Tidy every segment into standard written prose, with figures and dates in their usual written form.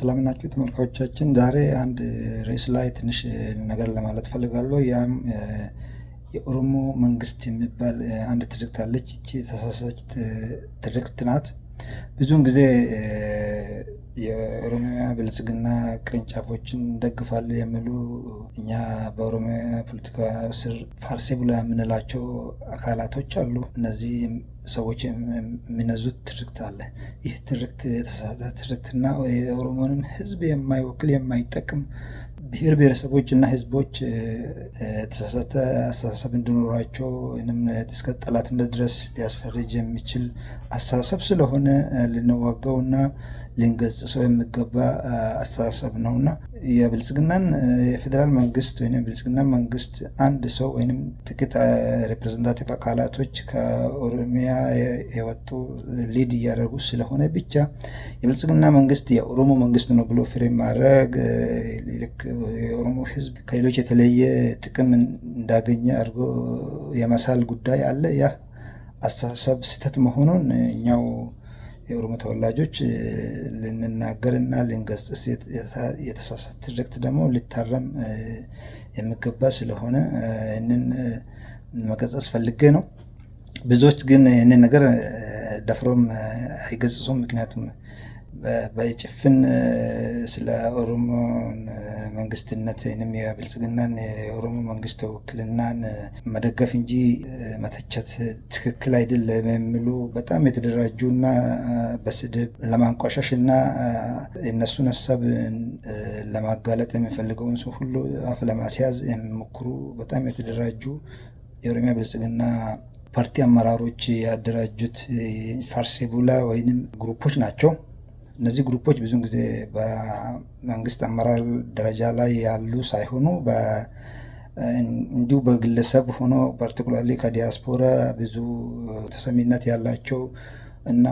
ሰላም ናችሁ ተመልካቾቻችን። ዛሬ አንድ ርዕስ ላይ ትንሽ ነገር ለማለት ፈልጋለሁ። ያም የኦሮሞ መንግስት የሚባል አንድ ትርክት አለች። እቺ ተሳሳች ትርክት ናት። ብዙውን ጊዜ የኦሮሚያ ብልጽግና ቅርንጫፎችን እንደግፋለን የሚሉ እኛ በኦሮሚያ ፖለቲካ ስር ፋርሴ ብሎ የምንላቸው አካላቶች አሉ። እነዚህ ሰዎች የሚነዙት ትርክት አለ። ይህ ትርክት የተሳሳተ ትርክትና የኦሮሞንም ሕዝብ የማይወክል የማይጠቅም ብሔር ብሔረሰቦች እና ሕዝቦች የተሳሳተ አስተሳሰብ እንዲኖራቸው ወይም እስከ ጠላትነት ድረስ ሊያስፈርጅ የሚችል አስተሳሰብ ስለሆነ ልንዋጋውና ልንገጽሰው የሚገባ አስተሳሰብ ነውና የብልጽግናን የፌዴራል መንግስት ወይም የብልጽግና መንግስት አንድ ሰው ወይም ጥቂት ሪፕሬዘንታቲቭ አካላቶች ከኦሮሚያ የወጡ ሊድ እያደረጉ ስለሆነ ብቻ የብልጽግና መንግስት የኦሮሞ መንግስት ነው ብሎ ፍሬም ማድረግ የኦሮሞ ህዝብ ከሌሎች የተለየ ጥቅም እንዳገኘ አድርጎ የመሳል ጉዳይ አለ። ያ አስተሳሰብ ስህተት መሆኑን እኛው የኦሮሞ ተወላጆች ልንናገርና ልንገስጽ የተሳሳተ ትርክት ደግሞ ሊታረም የሚገባ ስለሆነ ይህንን መገሰጽ ፈልጌ ነው። ብዙዎች ግን ይህንን ነገር ደፍሮም አይገጽጹም። ምክንያቱም በጭፍን ስለ ኦሮሞ መንግስትነት ወይም የብልጽግናን የኦሮሞ መንግስት ውክልናን መደገፍ እንጂ መተቸት ትክክል አይደለም የሚሉ በጣም የተደራጁና በስድብ ለማንቋሻሽ እና የእነሱን ሀሳብ ለማጋለጥ የሚፈልገውን ሰው ሁሉ አፍ ለማስያዝ የሚሞክሩ በጣም የተደራጁ የኦሮሚያ ብልጽግና ፓርቲ አመራሮች ያደራጁት ፋርሴቡላ ወይም ግሩፖች ናቸው። እነዚህ ግሩፖች ብዙውን ጊዜ በመንግስት አመራር ደረጃ ላይ ያሉ ሳይሆኑ እንዲሁ በግለሰብ ሆኖ ፓርቲኩላርሊ ከዲያስፖራ ብዙ ተሰሚነት ያላቸው እና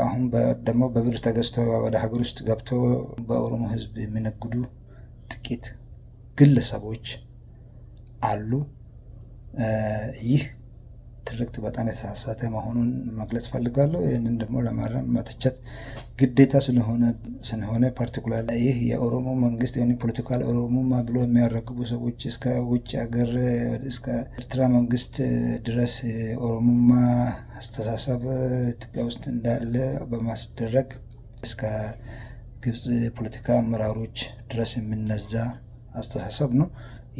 አሁን ደግሞ በብር ተገዝተው ወደ ሀገር ውስጥ ገብተው በኦሮሞ ሕዝብ የሚነግዱ ጥቂት ግለሰቦች አሉ። ይህ ትርክት በጣም የተሳሳተ መሆኑን መግለጽ ፈልጋለሁ። ይህንን ደግሞ ለማረም መተቸት ግዴታ ስለሆነ ፓርቲኩላር ይህ የኦሮሞ መንግስት ወይም ፖለቲካል ኦሮሞማ ብሎ የሚያረግቡ ሰዎች እስከ ውጭ ሀገር እስከ ኤርትራ መንግስት ድረስ ኦሮሞማ አስተሳሰብ ኢትዮጵያ ውስጥ እንዳለ በማስደረግ እስከ ግብጽ ፖለቲካ አመራሮች ድረስ የሚነዛ አስተሳሰብ ነው።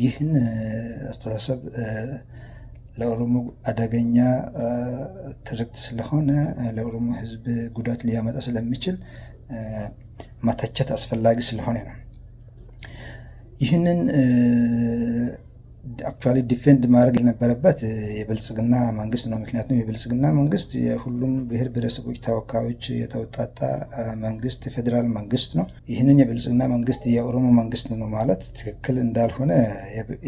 ይህን አስተሳሰብ ለኦሮሞ አደገኛ ትርክት ስለሆነ ለኦሮሞ ህዝብ ጉዳት ሊያመጣ ስለሚችል መተቸት አስፈላጊ ስለሆነ ነው። ይህንን አክቹዋሊ ዲፌንድ ማድረግ የነበረበት የብልጽግና መንግስት ነው። ምክንያቱም የብልጽግና መንግስት የሁሉም ብሔር ብሔረሰቦች ተወካዮች የተወጣጣ መንግስት ፌዴራል መንግስት ነው። ይህንን የብልጽግና መንግስት የኦሮሞ መንግስት ነው ማለት ትክክል እንዳልሆነ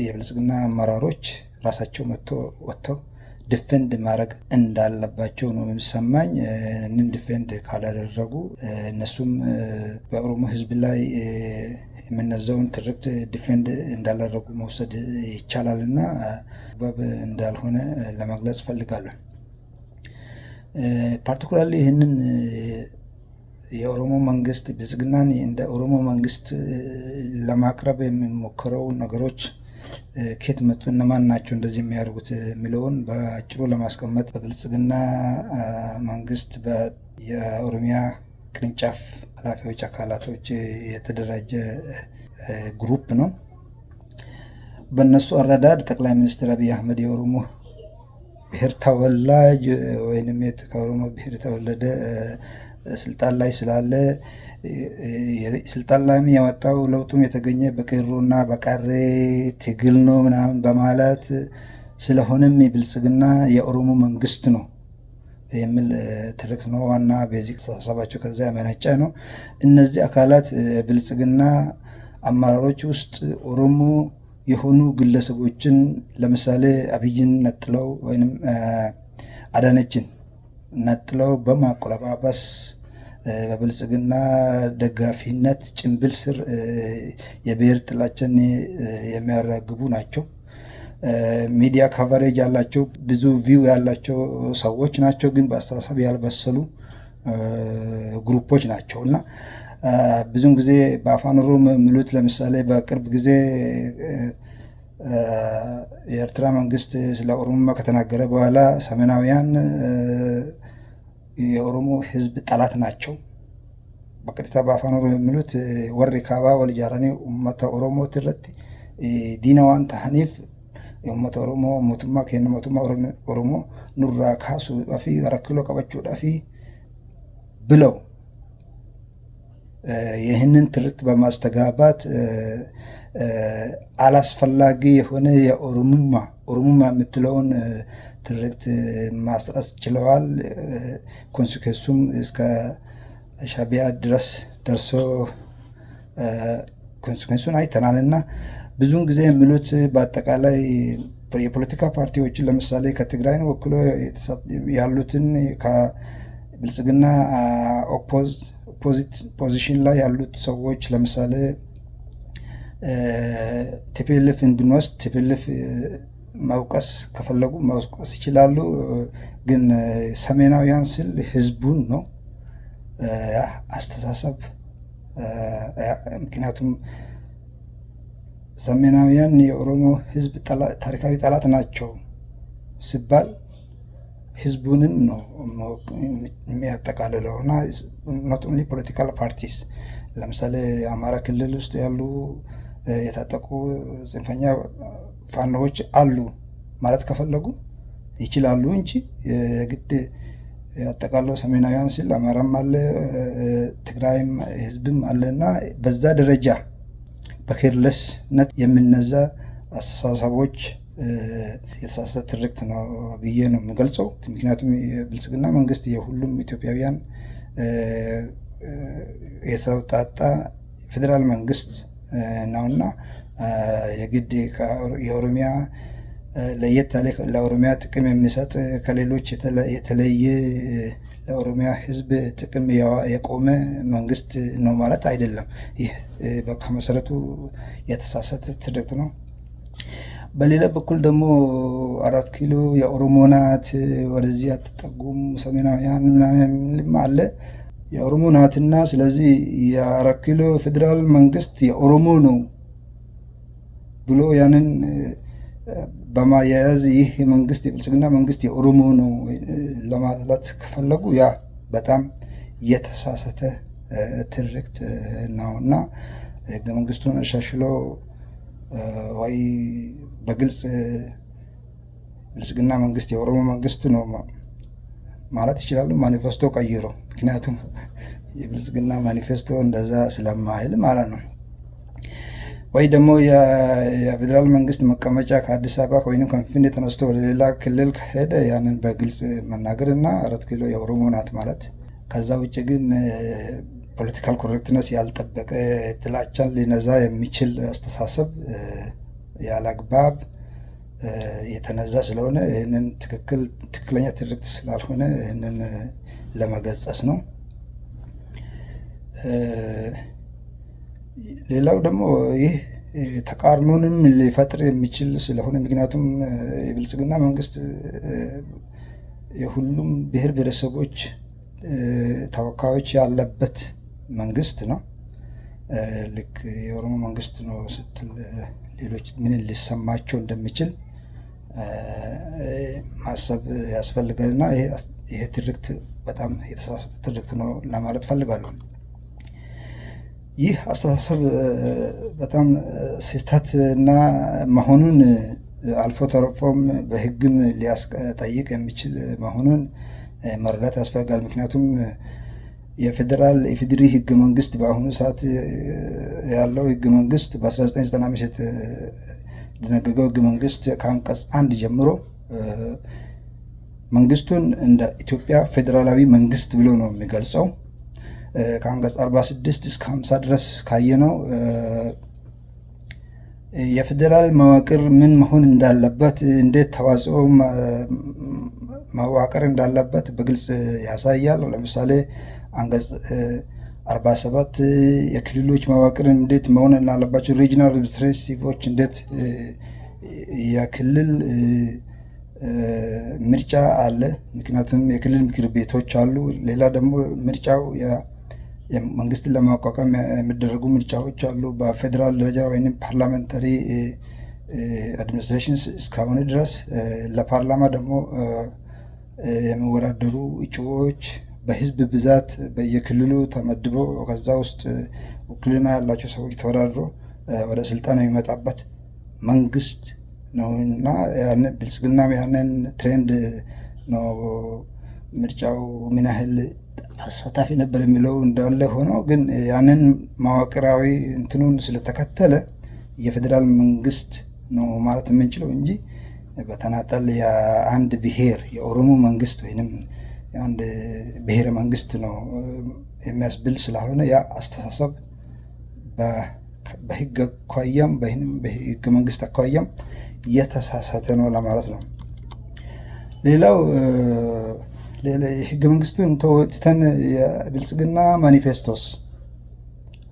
የብልጽግና አመራሮች ራሳቸው ወጥተው ዲፌንድ ማድረግ እንዳለባቸው ነው የሚሰማኝ። እንን ዲፌንድ ካላደረጉ እነሱም በኦሮሞ ህዝብ ላይ የምነዛውን ትርክት ዲፌንድ እንዳላደረጉ መውሰድ ይቻላል እና አግባብ እንዳልሆነ ለመግለጽ ፈልጋለሁ። ፓርቲኩላርሊ ይህንን የኦሮሞ መንግስት ብልጽግናን እንደ ኦሮሞ መንግስት ለማቅረብ የሚሞክረው ነገሮች ከየት መጡ፣ እነማን ናቸው እንደዚህ የሚያደርጉት የሚለውን በአጭሩ ለማስቀመጥ በብልጽግና መንግስት የኦሮሚያ ቅርንጫፍ ኃላፊዎች አካላቶች የተደራጀ ግሩፕ ነው። በእነሱ አረዳድ ጠቅላይ ሚኒስትር አብይ አህመድ የኦሮሞ ብሔር ተወላጅ ወይም ከኦሮሞ ብሔር የተወለደ ስልጣን ላይ ስላለ ስልጣን ላይ የመጣው ለውጡም የተገኘ በቄሮና በቀሬ ትግል ነው ምናምን በማለት ስለሆነም የብልጽግና የኦሮሞ መንግስት ነው የሚል ትርክት ነው። ዋና ቤዚክ ሀሳባቸው ከዛ ያመነጨ ነው። እነዚህ አካላት ብልጽግና አመራሮች ውስጥ ኦሮሞ የሆኑ ግለሰቦችን ለምሳሌ አብይን ነጥለው ወይም አዳነችን ነጥለው በማቆለጳጰስ በብልጽግና ደጋፊነት ጭንብል ስር የብሔር ጥላቻን የሚያራግቡ ናቸው። ሚዲያ ካቨሬጅ ያላቸው ብዙ ቪው ያላቸው ሰዎች ናቸው፣ ግን በአስተሳሰብ ያልበሰሉ ግሩፖች ናቸው እና ብዙውን ጊዜ በአፋን ኦሮሞ የሚሉት ለምሳሌ በቅርብ ጊዜ የኤርትራ መንግስት ስለ ኦሮሞማ ከተናገረ በኋላ ሰሜናውያን የኦሮሞ ህዝብ ጠላት ናቸው በቀጥታ በአፋን ኦሮሞ የሚሉት ወሪ ካባ ወልጃራኒ ኡመተ ኦሮሞ ትረቲ ዲናዋን ታህኒፍ የኡመተ ኦሮሞ ሞቱማ ከነ ሞቱማ ኦሮሞ ኑራ ካሱ ዳፊ ረክሎ ቀበቹ ዳፊ ብለው ይህንን ትርክት በማስተጋባት አላስፈላጊ የሆነ የኦሮሙማ የምትለውን ትርክት ማስረጽ ችለዋል። ኮንሲኩዌንሱም እስከ ሻዕቢያ ድረስ ደርሶ ኮንሲኩዌንሱን አይተናል እና ብዙውን ጊዜ የሚሉት በአጠቃላይ የፖለቲካ ፓርቲዎችን ለምሳሌ ከትግራይ ወክሎ ያሉትን ከብልጽግና ኦፖዚት ፖዚሽን ላይ ያሉት ሰዎች ለምሳሌ ቲፒኤልኤፍን ብንወስድ ቲፒኤልኤፍ መውቀስ ከፈለጉ መውቀስ ይችላሉ። ግን ሰሜናውያን ስል ህዝቡን ነው አስተሳሰብ። ምክንያቱም ሰሜናውያን የኦሮሞ ህዝብ ታሪካዊ ጠላት ናቸው ሲባል ህዝቡንም ነው የሚያጠቃልለው እና ኖት ኦንሊ ፖለቲካል ፓርቲስ። ለምሳሌ አማራ ክልል ውስጥ ያሉ የታጠቁ ጽንፈኛ ፋኖዎች አሉ ማለት ከፈለጉ ይችላሉ እንጂ የግድ አጠቃለው ሰሜናውያን ሲል አማራም አለ ትግራይም ህዝብም አለና በዛ ደረጃ በኬርለስነት የምነዛ አስተሳሰቦች የተሳሳተ ትርክት ነው ብዬ ነው የምገልጸው። ምክንያቱም የብልጽግና መንግስት የሁሉም ኢትዮጵያውያን የተውጣጣ ፌዴራል መንግስት ነውና የግድ የኦሮሚያ ለየት ያለ ለኦሮሚያ ጥቅም የሚሰጥ ከሌሎች የተለየ ለኦሮሚያ ህዝብ ጥቅም የቆመ መንግስት ነው ማለት አይደለም። ይህ ከመሰረቱ የተሳሳተ ትርክት ነው። በሌላ በኩል ደግሞ 4 ኪሎ የኦሮሞ ናት ወደዚህ አትጠጉም ሰሜናውያን ምናምን አለ የኦሮሞ ናትና ስለዚህ የ4 ኪሎ ፌዴራል መንግስት የኦሮሞ ነው ብሎ ያንን በማያያዝ ይህ መንግስት የብልጽግና መንግስት የኦሮሞ ነው ለማለት ከፈለጉ ያ በጣም የተሳሳተ ትርክት ነውና ህገ መንግስቱን አሻሽሎ ወይ በግልጽ ብልጽግና መንግስት የኦሮሞ መንግስት ነው ማለት ይችላሉ ማኒፌስቶ ቀይሮ። ምክንያቱም የብልጽግና ማኒፌስቶ እንደዛ ስለማይል ማለት ነው። ወይ ደግሞ የፌዴራል መንግስት መቀመጫ ከአዲስ አበባ ወይም ከፊንፊኔ ተነስቶ ወደ ሌላ ክልል ከሄደ ያንን በግልጽ መናገርና 4 ኪሎ የኦሮሞ ናት ማለት። ከዛ ውጭ ግን ፖለቲካል ኮሬክትነስ ያልጠበቀ ጥላቻን ሊነዛ የሚችል አስተሳሰብ ያለአግባብ የተነዛ ስለሆነ ይህንን ትክክለኛ ትርክት ስላልሆነ ይህንን ለመገጸስ ነው። ሌላው ደግሞ ይህ ተቃርኖንም ሊፈጥር የሚችል ስለሆነ ምክንያቱም የብልጽግና መንግስት የሁሉም ብሔር ብሔረሰቦች ተወካዮች ያለበት መንግስት ነው። ልክ የኦሮሞ መንግስት ነው ስትል ሌሎች ምን ሊሰማቸው እንደሚችል ማሰብ ያስፈልጋልና ይሄ ትርክት በጣም የተሳሳተ ትርክት ነው ለማለት ፈልጋለሁ። ይህ አስተሳሰብ በጣም ስህተት እና መሆኑን አልፎ ተርፎም በህግም ሊያስጠይቅ የሚችል መሆኑን መረዳት ያስፈልጋል። ምክንያቱም የፌዴሪ ህገ መንግስት በአሁኑ ሰዓት ያለው ህገ መንግስት በ1995 የተደነገገው ህገ መንግስት ከአንቀጽ 1 ጀምሮ መንግስቱን እንደ ኢትዮጵያ ፌዴራላዊ መንግስት ብሎ ነው የሚገልጸው። ከአንቀጽ 46 እስከ 50 ድረስ ካየነው የፌዴራል መዋቅር ምን መሆን እንዳለበት እንዴት ተዋጽኦ መዋቅር እንዳለበት በግልጽ ያሳያል። ለምሳሌ አንቀጽ 47 የክልሎች መዋቅር እንዴት መሆን እንዳለባቸው፣ ሪጂናል ሪፕሬዘንታቲቮች እንዴት የክልል ምርጫ አለ፣ ምክንያቱም የክልል ምክር ቤቶች አሉ። ሌላ ደግሞ ምርጫው መንግስትን ለማቋቋም የሚደረጉ ምርጫዎች አሉ። በፌዴራል ደረጃ ወይም ፓርላሜንታሪ አድሚኒስትሬሽን እስከሆነ ድረስ ለፓርላማ ደግሞ የሚወዳደሩ እጩዎች በህዝብ ብዛት በየክልሉ ተመድበው ከዛ ውስጥ ውክልና ያላቸው ሰዎች ተወዳድሮ ወደ ስልጣን የሚመጣበት መንግስት ነው እና ብልጽግና ያንን ትሬንድ ነው። ምርጫው ምን ያህል አሳታፊ ነበር የሚለው እንዳለ ሆኖ ግን ያንን መዋቅራዊ እንትኑን ስለተከተለ የፌዴራል መንግስት ነው ማለት የምንችለው እንጂ በተናጠል የአንድ ብሔር የኦሮሞ መንግስት ወይንም የአንድ ብሔረ መንግስት ነው የሚያስብል ስላልሆነ ያ አስተሳሰብ በህግ አኳያም በህገ መንግስት አኳያም የተሳሳተ ነው ለማለት ነው። ሌላው ህገ መንግስቱን ተወጥተን የብልጽግና ማኒፌስቶስ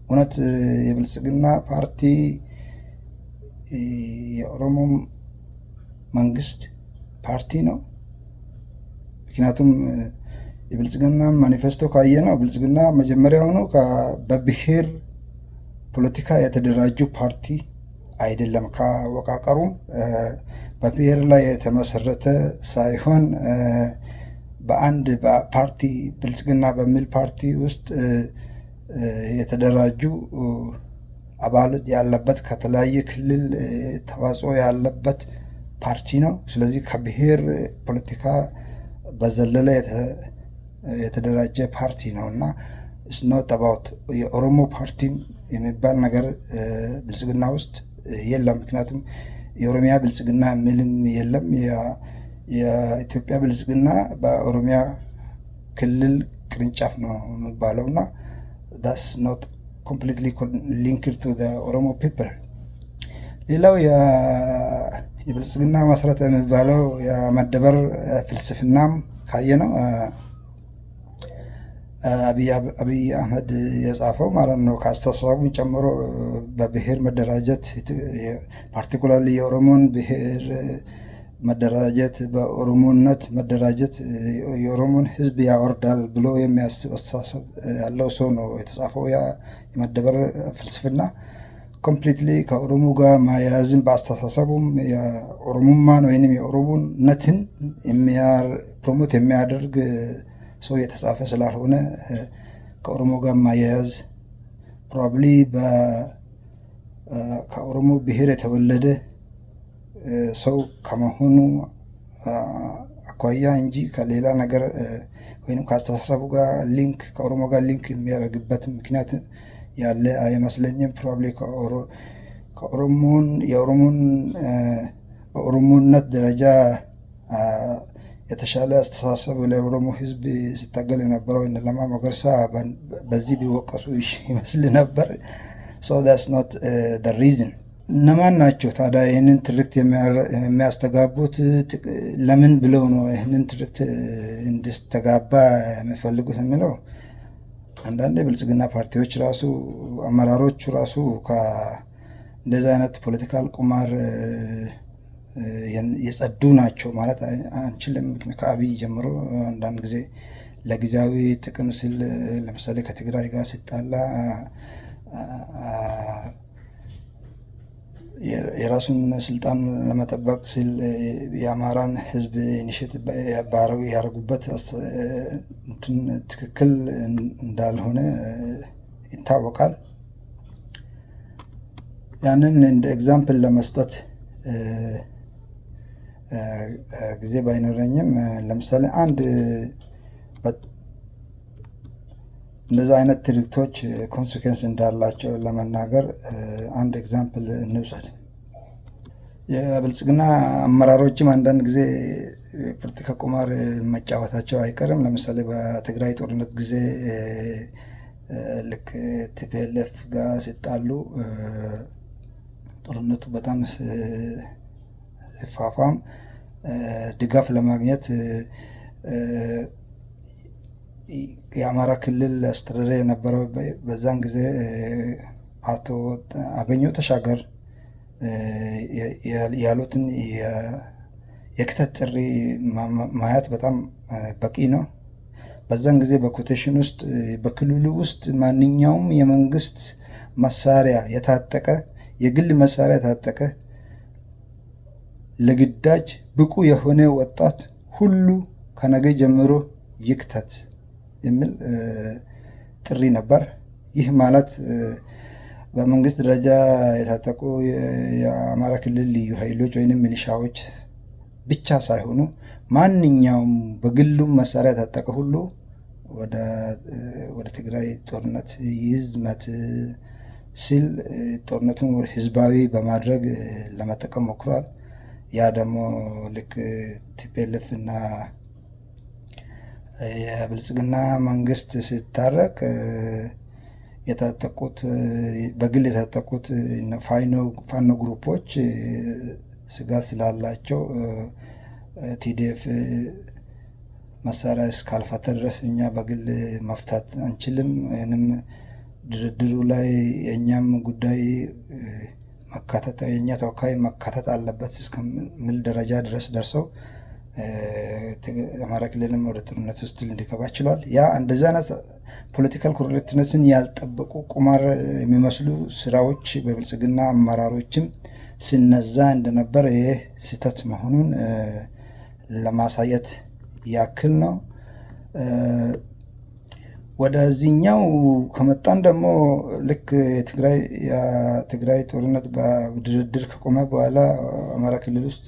እውነት የብልጽግና ፓርቲ የኦሮሞ መንግስት ፓርቲ ነው? ምክንያቱም የብልጽግና ማኒፌስቶ ካየ ነው ብልጽግና መጀመሪያውኑ በብሔር ፖለቲካ የተደራጁ ፓርቲ አይደለም። ከአወቃቀሩም በብሔር ላይ የተመሰረተ ሳይሆን በአንድ ፓርቲ ብልጽግና በሚል ፓርቲ ውስጥ የተደራጁ አባል ያለበት ከተለያየ ክልል ተዋጽኦ ያለበት ፓርቲ ነው። ስለዚህ ከብሔር ፖለቲካ በዘለለ የተደራጀ ፓርቲ ነው እና ስኖት አባውት የኦሮሞ ፓርቲ የሚባል ነገር ብልጽግና ውስጥ የለም። ምክንያቱም የኦሮሚያ ብልጽግና የሚልም የለም። የኢትዮጵያ ብልጽግና በኦሮሚያ ክልል ቅርንጫፍ ነው የሚባለው እና ዳስ ኖት ኮምፕሊትሊ ሊንክድ ቱ ኦሮሞ ፒፕል። ሌላው የብልጽግና መሰረት የሚባለው የመደበር ፍልስፍናም ካየ ነው አብይ አህመድ የጻፈው ማለት ነው። ከአስተሳሰቡን ጨምሮ በብሔር መደራጀት ፓርቲኩላርሊ የኦሮሞን ብሔር መደራጀት በኦሮሞነት መደራጀት የኦሮሞን ህዝብ ያወርዳል ብሎ የሚያስብ አስተሳሰብ ያለው ሰው ነው የተጻፈው። ያ የመደበር ፍልስፍና ኮምፕሊትሊ ከኦሮሞ ጋር ማያያዝን በአስተሳሰቡም የኦሮሞማን ወይም የኦሮሞነትን ፕሮሞት የሚያደርግ ሰው የተጻፈ ስላልሆነ ከኦሮሞ ጋር ማያያዝ ፕሮባብሊ ከኦሮሞ ብሔር የተወለደ ሰው ከመሆኑ አኳያ እንጂ ከሌላ ነገር ወይም ከአስተሳሰቡ ጋር ሊንክ ከኦሮሞ ጋር ሊንክ የሚያደርግበት ምክንያት ያለ አይመስለኝም። ፕሮባብሊ የኦሮሞን በኦሮሞነት ደረጃ የተሻለ አስተሳሰብ ለኦሮሞ ህዝብ ሲታገል የነበረው እነ ለማ መገርሳ በዚህ ቢወቀሱ ይመስል ነበር። so that's not the reason። እነማን ናቸው ታዲያ ይህንን ትርክት የሚያስተጋቡት? ለምን ብለው ነው ይህንን ትርክት እንዲስተጋባ የሚፈልጉት የሚለው አንዳንድ የብልጽግና ፓርቲዎች ራሱ አመራሮቹ ራሱ እንደዚህ አይነት ፖለቲካል ቁማር የጸዱ ናቸው ማለት አንችልም። ከአብይ ጀምሮ አንዳንድ ጊዜ ለጊዜያዊ ጥቅም ሲል ለምሳሌ ከትግራይ ጋር ሲጣላ የራሱን ስልጣን ለመጠበቅ ሲል የአማራን ህዝብ ኢኒሼቲቭ ያደረጉበት ትክክል እንዳልሆነ ይታወቃል። ያንን እንደ ኤግዛምፕል ለመስጠት ጊዜ ባይኖረኝም ለምሳሌ አንድ እንደዚህ አይነት ትርክቶች ኮንሲኩዌንስ እንዳላቸው ለመናገር አንድ ኤግዛምፕል እንውሰድ። የብልጽግና አመራሮችም አንዳንድ ጊዜ ፖለቲካ ቁማር መጫወታቸው አይቀርም። ለምሳሌ በትግራይ ጦርነት ጊዜ ልክ ቲፒኤልኤፍ ጋር ሲጣሉ ጦርነቱ በጣም ሲፋፋም ድጋፍ ለማግኘት የአማራ ክልል አስተዳደር የነበረው በዛን ጊዜ አቶ አገኘሁ ተሻገር ያሉትን የክተት ጥሪ ማየት በጣም በቂ ነው። በዛን ጊዜ በኮቴሽን ውስጥ በክልሉ ውስጥ ማንኛውም የመንግስት መሳሪያ የታጠቀ የግል መሳሪያ የታጠቀ ለግዳጅ ብቁ የሆነ ወጣት ሁሉ ከነገ ጀምሮ ይክተት የሚል ጥሪ ነበር። ይህ ማለት በመንግስት ደረጃ የታጠቁ የአማራ ክልል ልዩ ኃይሎች ወይም ሚሊሻዎች ብቻ ሳይሆኑ ማንኛውም በግሉም መሳሪያ የታጠቀ ሁሉ ወደ ትግራይ ጦርነት ይዝመት ሲል ጦርነቱን ህዝባዊ በማድረግ ለመጠቀም ሞክሯል። ያ ደግሞ ልክ ቲፒኤልኤፍ እና የብልጽግና መንግስት ሲታረቅ የታጠቁት በግል የታጠቁት ፋኖ ግሩፖች ስጋት ስላላቸው ቲዲኤፍ መሳሪያ እስካልፈታ ድረስ እኛ በግል መፍታት አንችልም፣ ወይም ድርድሩ ላይ የእኛም ጉዳይ መካተት የእኛ ተወካይ መካተት አለበት እስከሚል ደረጃ ድረስ ደርሰው አማራ ክልልም ወደ ጦርነት ውስጥ ሊገባ ችሏል። ያ እንደዚህ አይነት ፖለቲካል ኮሬክትነትን ያልጠበቁ ቁማር የሚመስሉ ስራዎች በብልጽግና አመራሮችም ሲነዛ እንደነበር ይህ ስህተት መሆኑን ለማሳየት ያክል ነው። ወደዚህኛው ከመጣን ደግሞ ልክ የትግራይ ጦርነት በድርድር ከቆመ በኋላ አማራ ክልል ውስጥ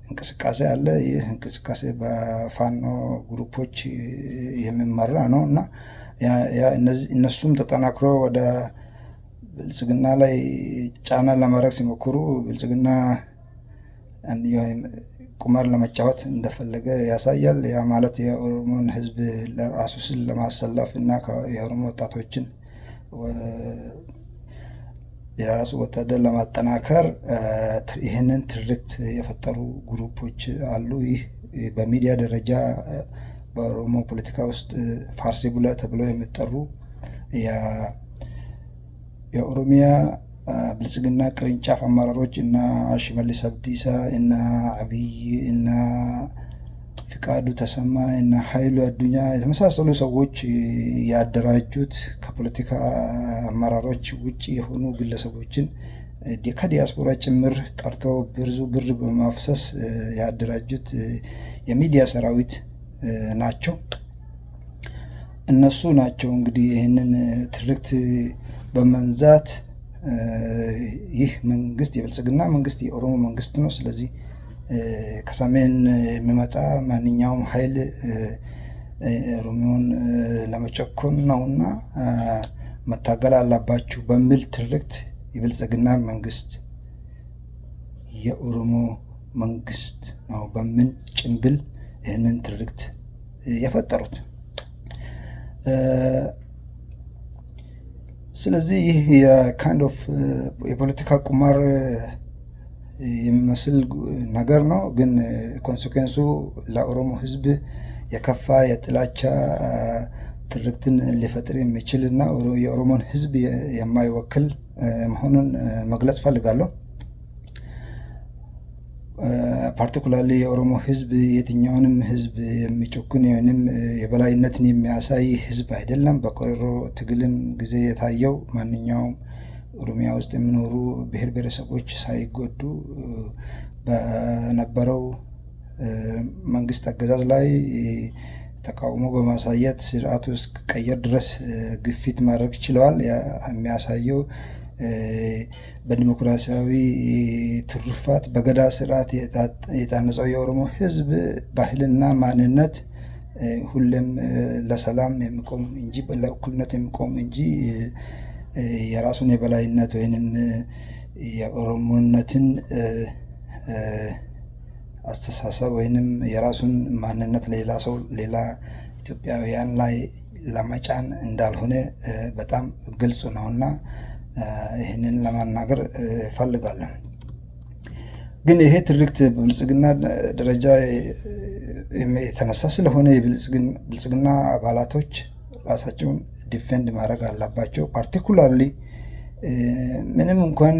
እንቅስቃሴ አለ። ይህ እንቅስቃሴ በፋኖ ግሩፖች የሚመራ ነው እና እነሱም ተጠናክሮ ወደ ብልጽግና ላይ ጫና ለማድረግ ሲሞክሩ ብልጽግና ቁማር ለመጫወት እንደፈለገ ያሳያል። ያ ማለት የኦሮሞን ህዝብ ለራሱ ስል ለማሰለፍ እና የኦሮሞ ወጣቶችን የራሱ ወታደር ለማጠናከር ይህንን ትርክት የፈጠሩ ግሩፖች አሉ። ይህ በሚዲያ ደረጃ በኦሮሞ ፖለቲካ ውስጥ ፋርሲቡላ ተብለው የሚጠሩ የኦሮሚያ ብልጽግና ቅርንጫፍ አመራሮች እና ሽመልስ አብዲሳ እና አብይ እና ፍቃዱ ተሰማ እና ኃይሉ አዱኛ የተመሳሰሉ ሰዎች ያደራጁት ከፖለቲካ አመራሮች ውጭ የሆኑ ግለሰቦችን ከዲያስፖራ ጭምር ጠርተው ብዙ ብር በማፍሰስ ያደራጁት የሚዲያ ሰራዊት ናቸው። እነሱ ናቸው እንግዲህ ይህንን ትርክት በመንዛት ይህ መንግስት የብልጽግና መንግስት የኦሮሞ መንግስት ነው፣ ስለዚህ ከሰሜን የሚመጣ ማንኛውም ኃይል ኦሮሞን ለመጨኮን ነውና መታገል አለባችሁ በሚል ትርክት የብልጽግና መንግስት የኦሮሞ መንግስት ነው በምን ጭንብል ይህንን ትርክት የፈጠሩት። ስለዚህ ይህ የካይንድ ኦፍ የፖለቲካ ቁማር የሚመስል ነገር ነው። ግን ኮንሲኩዌንሱ ለኦሮሞ ህዝብ የከፋ የጥላቻ ትርክትን ሊፈጥር የሚችል እና የኦሮሞን ህዝብ የማይወክል መሆኑን መግለጽ ፈልጋለሁ። ፓርቲኩላርሊ የኦሮሞ ህዝብ የትኛውንም ህዝብ የሚጨኩን ወይም የበላይነትን የሚያሳይ ህዝብ አይደለም። በቆሮ ትግልም ጊዜ የታየው ማንኛውም ኦሮሚያ ውስጥ የሚኖሩ ብሔር ብሔረሰቦች ሳይጎዱ በነበረው መንግስት አገዛዝ ላይ ተቃውሞ በማሳየት ስርዓቱ እስኪቀየር ድረስ ግፊት ማድረግ ችለዋል። የሚያሳየው በዲሞክራሲያዊ ትሩፋት በገዳ ስርዓት የታነጸው የኦሮሞ ህዝብ ባህልና ማንነት ሁሌም ለሰላም የሚቆም እንጂ ለእኩልነት የሚቆም እንጂ የራሱን የበላይነት ወይንም የኦሮሞነትን አስተሳሰብ ወይንም የራሱን ማንነት ሌላ ሰው ሌላ ኢትዮጵያውያን ላይ ለመጫን እንዳልሆነ በጣም ግልጽ ነውና ይህንን ለማናገር እፈልጋለሁ። ግን ይሄ ትርክት በብልጽግና ደረጃ የተነሳ ስለሆነ የብልጽግና አባላቶች ራሳቸውን ዲፌንድ ማድረግ አለባቸው። ፓርቲኩላርሊ ምንም እንኳን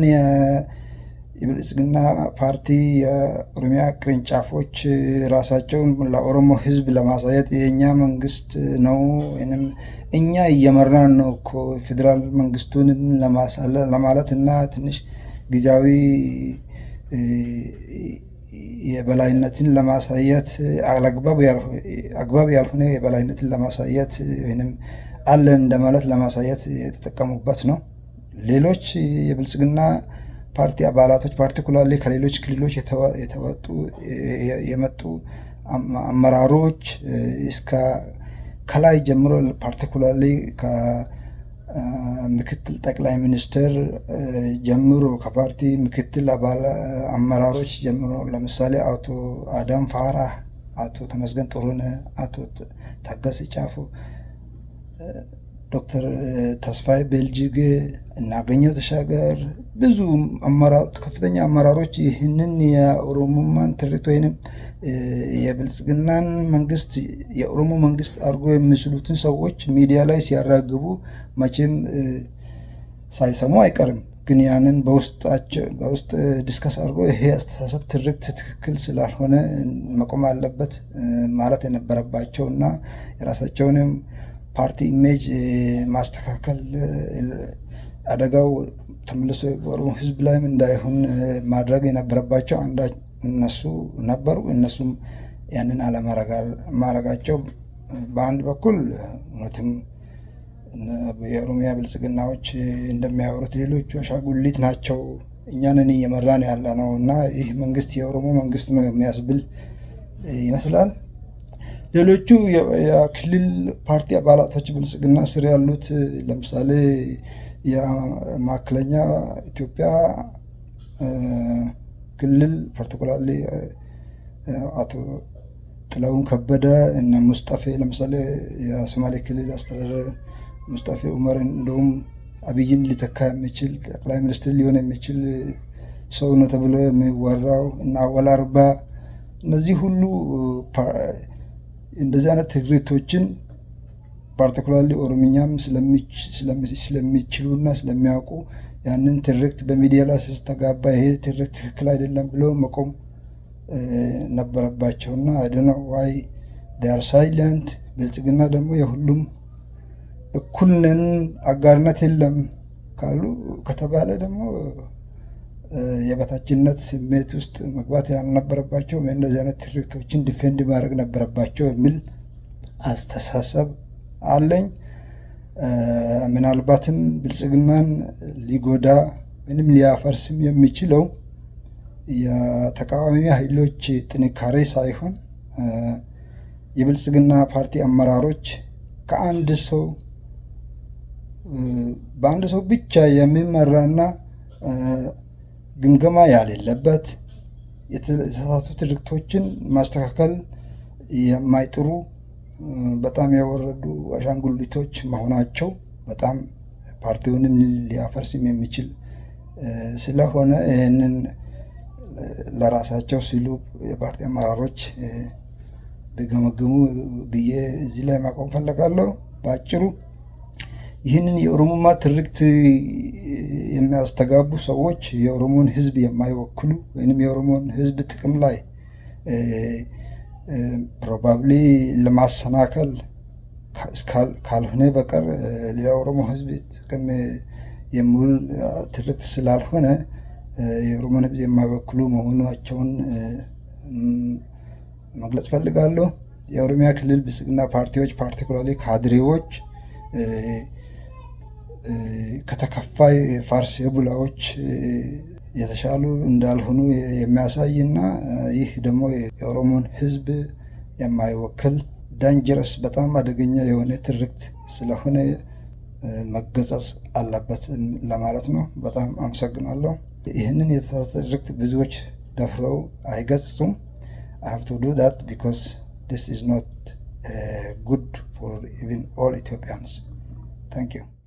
የብልጽግና ፓርቲ የኦሮሚያ ቅርንጫፎች ራሳቸውን ለኦሮሞ ህዝብ ለማሳየት የእኛ መንግስት ነው ወይም እኛ እየመራን ነው እኮ ፌዴራል መንግስቱንም ለማለት እና ትንሽ ጊዜያዊ የበላይነትን ለማሳየት አግባብ ያልሆነ የበላይነትን ለማሳየት ወይም አለን እንደማለት ለማሳየት የተጠቀሙበት ነው። ሌሎች የብልጽግና ፓርቲ አባላቶች ፓርቲኩላርሊ ከሌሎች ክልሎች የመጡ አመራሮች እስከ ከላይ ጀምሮ ፓርቲኩላርሊ ከምክትል ጠቅላይ ሚኒስትር ጀምሮ ከፓርቲ ምክትል አመራሮች ጀምሮ ለምሳሌ አቶ አዳም ፋራህ፣ አቶ ተመስገን ጥሩነህ፣ አቶ ታገሰ ጫፎ፣ ዶክተር ተስፋዬ ቤልጅግ እና አገኘሁ ተሻገር ብዙ ከፍተኛ አመራሮች ይህንን የኦሮሞማን ትርክት ወይንም የብልጽግናን መንግስት የኦሮሞ መንግስት አድርጎ የሚስሉትን ሰዎች ሚዲያ ላይ ሲያራግቡ መቼም ሳይሰሙ አይቀርም። ግን ያንን በውስጥ ዲስከስ አድርጎ ይሄ አስተሳሰብ ትርክት ትክክል ስላልሆነ መቆም አለበት ማለት የነበረባቸው እና የራሳቸውንም ፓርቲ ኢሜጅ ማስተካከል አደጋው ተመልሶ በኦሮሞ ህዝብ ላይም እንዳይሆን ማድረግ የነበረባቸው እነሱ ነበሩ። እነሱም ያንን አለማድረጋቸው በአንድ በኩል እውነትም የኦሮሚያ ብልጽግናዎች እንደሚያወሩት ሌሎቹ አሻጉሊት ናቸው፣ እኛንን እየመራን ያለ ነው እና ይህ መንግስት የኦሮሞ መንግስት ነው የሚያስብል ይመስላል። ሌሎቹ የክልል ፓርቲ አባላቶች ብልጽግና ስር ያሉት ለምሳሌ የማዕከለኛ ኢትዮጵያ ክልል ፓርቲኩላርሊ አቶ ጥላሁን ከበደ እና ሙስጠፌ ለምሳሌ የሶማሌ ክልል አስተዳደር ሙስጠፌ ኡመር እንደውም አብይን ሊተካ የሚችል ጠቅላይ ሚኒስትር ሊሆን የሚችል ሰው ነው ተብሎ የሚወራው እና አወል አርባ እነዚህ ሁሉ እንደዚህ አይነት ትርክቶችን ፓርቲኩላርሊ ኦሮምኛም ስለሚችሉና ስለሚያውቁ ያንን ትርክት በሚዲያ ላይ ሲስተጋባ ይሄ ትርክት ትክክል አይደለም ብለው መቆም ነበረባቸውና አይደነ ዋይ ዴር ሳይለንት። ብልጽግና ደግሞ የሁሉም እኩል ነን አጋርነት የለም ካሉ ከተባለ ደግሞ የበታችነት ስሜት ውስጥ መግባት ያልነበረባቸው እንደዚህ አይነት ትርክቶችን ዲፌንድ ማድረግ ነበረባቸው የሚል አስተሳሰብ አለኝ። ምናልባትም ብልጽግናን ሊጎዳ ወይም ሊያፈርስም የሚችለው የተቃዋሚ ኃይሎች ጥንካሬ ሳይሆን የብልጽግና ፓርቲ አመራሮች በአንድ ሰው ብቻ የሚመራና ግምገማ ያሌለበት የተሳሳቱ ትርክቶችን ማስተካከል የማይጥሩ በጣም የወረዱ አሻንጉሊቶች መሆናቸው በጣም ፓርቲውንም ሊያፈርስም የሚችል ስለሆነ ይህንን ለራሳቸው ሲሉ የፓርቲ አመራሮች ቢገመግሙ ብዬ እዚህ ላይ ማቆም ፈለጋለሁ። በአጭሩ ይህንን የኦሮሞማ ትርክት የሚያስተጋቡ ሰዎች የኦሮሞን ሕዝብ የማይወክሉ ወይም የኦሮሞን ሕዝብ ጥቅም ላይ ፕሮባብሊ ለማሰናከል ካልሆነ በቀር ለኦሮሞ ሕዝብ ጥቅም የሚውል ትርክት ስላልሆነ የኦሮሞን ሕዝብ የማይወክሉ መሆናቸውን መግለጽ ፈልጋለሁ። የኦሮሚያ ክልል ብልጽግና ፓርቲዎች ፓርቲኩላርሊ ካድሬዎች ከተከፋይ ፋርስ የቡላዎች የተሻሉ እንዳልሆኑ የሚያሳይና ይህ ደግሞ የኦሮሞን ሕዝብ የማይወክል ዳንጀረስ በጣም አደገኛ የሆነ ትርክት ስለሆነ መገሰጽ አለበት ለማለት ነው። በጣም አመሰግናለሁ። ይህንን የተሳሳተ ትርክት ብዙዎች ደፍረው አይገጽጹም። I have to do that because this is not good for even all Ethiopians. Thank you.